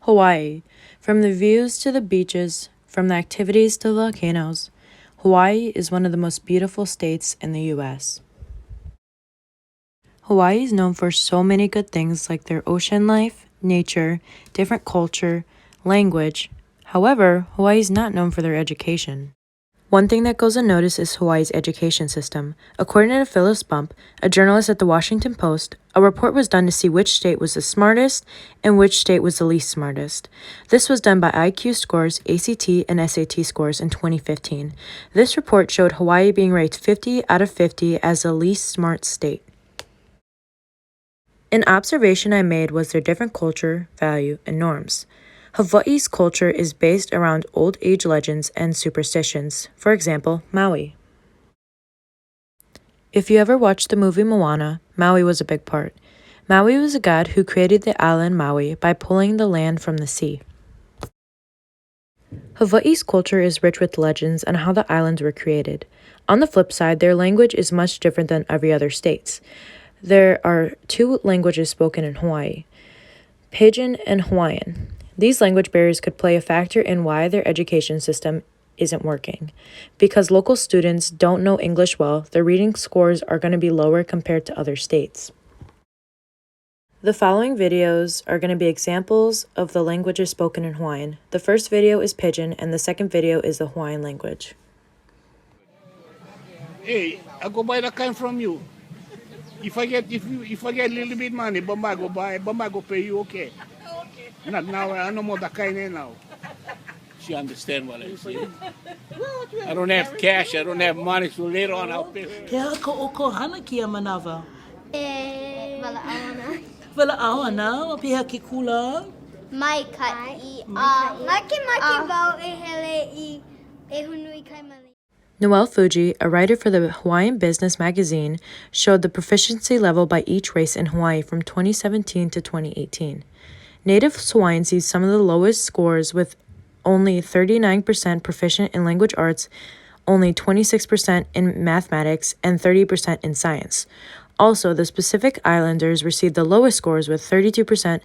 Hawaii. From the views to the beaches, from the activities to the volcanoes, Hawaii is one of the most beautiful states in the U.S. Hawaii is known for so many good things like their ocean life, nature, different culture, language. However, Hawaii is not known for their education. One thing that goes unnoticed is Hawaii's education system. According to Phyllis Bump, a journalist at the Washington Post, a report was done to see which state was the smartest and which state was the least smartest. This was done by IQ scores, ACT, and SAT scores in 2015. This report showed Hawaii being ranked 50 out of 50 as the least smart state. An observation I made was their different culture, value, and norms. Hawaii's culture is based around old age legends and superstitions. For example, Maui. If you ever watched the movie Moana, Maui was a big part. Maui was a god who created the island Maui by pulling the land from the sea. Hawaii's culture is rich with legends on how the islands were created. On the flip side, their language is much different than every other state's. There are two languages spoken in Hawaii, Pidgin and Hawaiian. These language barriers could play a factor in why their education system isn't working. Because local students don't know English well, their reading scores are going to be lower compared to other states. The following videos are going to be examples of the languages spoken in Hawaiian. The first video is Pidgin, and the second video is the Hawaiian language. Hey, I go buy the kind from you. If I get a little bit money, Bamba go pay you, okay? Not now, I no more the kind now. She understand what I'm saying. I don't have cash, I don't have money, so later on I'll pay her. Kea ko oko hana ki a manawa. Malaawana. Wala awana, o piha ki kula. Mai kai I Maki bau e hele I e hunui kai mali. Noelle Fuji, a writer for the Hawaiian Business magazine, showed the proficiency level by each race in Hawaii from 2017 to 2018. Native Hawaiians used some of the lowest scores with only 39% proficient in language arts, only 26% in mathematics, and 30% in science. Also, the Pacific Islanders received the lowest scores with 32%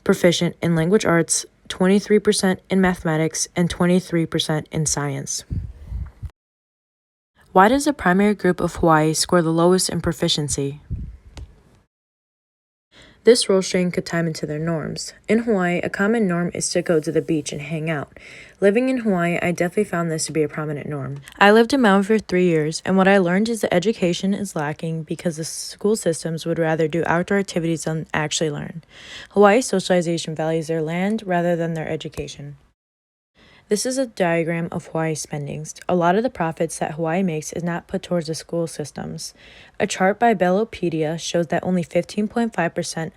proficient in language arts, 23% in mathematics, and 23% in science. Why does the primary group of Hawaii score the lowest in proficiency? This role strain could time into their norms. In Hawaii, a common norm is to go to the beach and hang out. Living in Hawaii, I definitely found this to be a prominent norm. I lived in Maui for 3 years, and what I learned is that education is lacking because the school systems would rather do outdoor activities than actually learn. Hawaii's socialization values their land rather than their education. This is a diagram of Hawaii's spendings. A lot of the profits that Hawaii makes is not put towards the school systems. A chart by Bellopedia shows that only 15.5%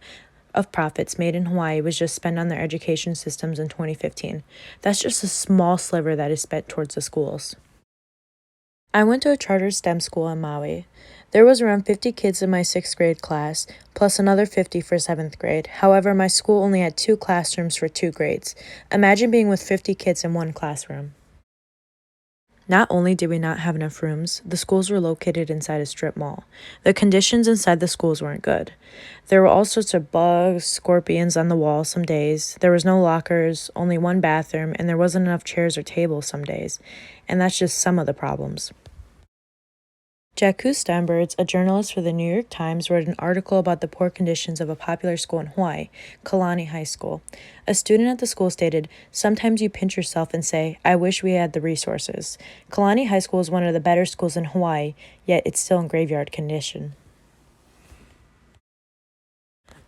of profits made in Hawaii was just spent on their education systems in 2015. That's just a small sliver that is spent towards the schools. I went to a charter STEM school in Maui. There was around 50 kids in my 6th grade class, plus another 50 for 7th grade. However, my school only had 2 classrooms for 2 grades. Imagine being with 50 kids in one classroom. Not only did we not have enough rooms, the schools were located inside a strip mall. The conditions inside the schools weren't good. There were all sorts of bugs, scorpions on the wall some days. There was no lockers, only one bathroom, and there wasn't enough chairs or tables some days. And that's just some of the problems. Jacques Steinbergs, a journalist for the New York Times, wrote an article about the poor conditions of a popular school in Hawaii, Kalani High School. A student at the school stated, "Sometimes you pinch yourself and say, I wish we had the resources." Kalani High School is one of the better schools in Hawaii, yet it's still in graveyard condition.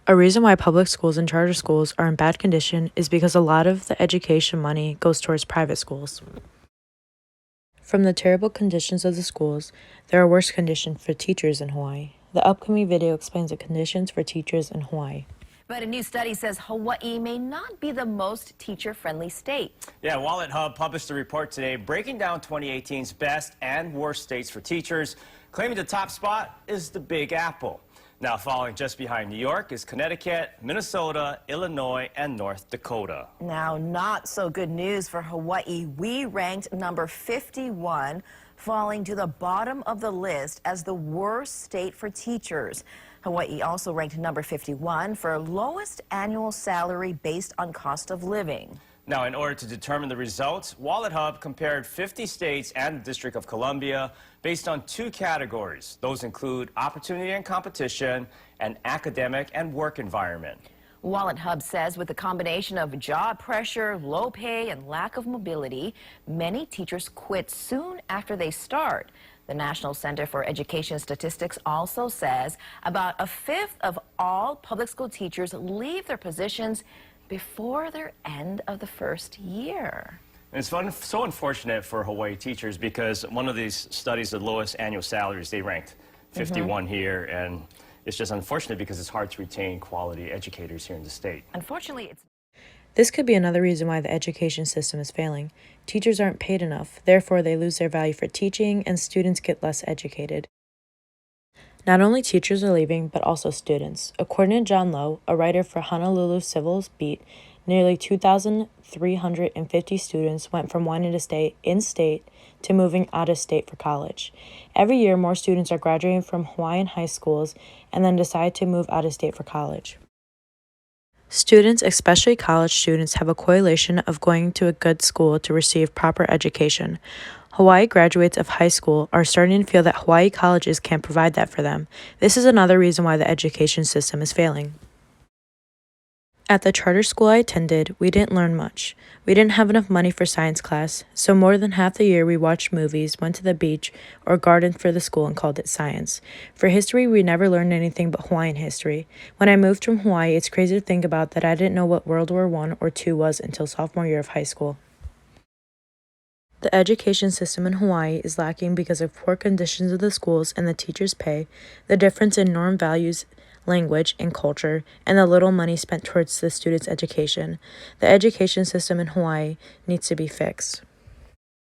A reason why public schools and charter schools are in bad condition is because a lot of the education money goes towards private schools. From the terrible conditions of the schools, there are worse conditions for teachers in Hawaii. The upcoming video explains the conditions for teachers in Hawaii. But a new study says Hawaii may not be the most teacher-friendly state. Yeah, Wallet Hub published a report today breaking down 2018's best and worst states for teachers, claiming the top spot is the Big Apple. Now, following just behind New York is Connecticut, Minnesota, Illinois, and North Dakota. Now, not so good news for Hawaii. We ranked number 51, falling to the bottom of the list as the worst state for teachers. Hawaii also ranked number 51 for lowest annual salary based on cost of living. Now, in order to determine the results, Wallet Hub compared 50 states and the District of Columbia based on 2 categories. Those include opportunity and competition and academic and work environment. Wallet Hub says with a combination of job pressure, low pay, and lack of mobility, many teachers quit soon after they start. The National Center for Education Statistics also says about 1/5 of all public school teachers leave their positions before their end of the first year. And it's so unfortunate for Hawaii teachers because one of these studies, the lowest annual salaries, they ranked 51 here, and it's just unfortunate because it's hard to retain quality educators here in the state. Unfortunately, it's This could be another reason why the education system is failing. Teachers aren't paid enough, therefore they lose their value for teaching and students get less educated. Not only teachers are leaving, but also students. According to John Lowe, a writer for Honolulu Civil's Beat, nearly 2,350 students went from wanting to stay in-state to moving out of state for college. Every year, more students are graduating from Hawaiian high schools and then decide to move out of state for college. Students, especially college students, have a correlation of going to a good school to receive proper education. Hawaii graduates of high school are starting to feel that Hawaii colleges can't provide that for them. This is another reason why the education system is failing. At the charter school I attended, we didn't learn much. We didn't have enough money for science class, so more than half the year we watched movies, went to the beach, or gardened for the school and called it science. For history, we never learned anything but Hawaiian history. When I moved from Hawaii, it's crazy to think about that I didn't know what World War I or II was until sophomore year of high school. The education system in Hawaii is lacking because of poor conditions of the schools and the teachers' pay, the difference in norm values, language, and culture, and the little money spent towards the students' education. The education system in Hawaii needs to be fixed.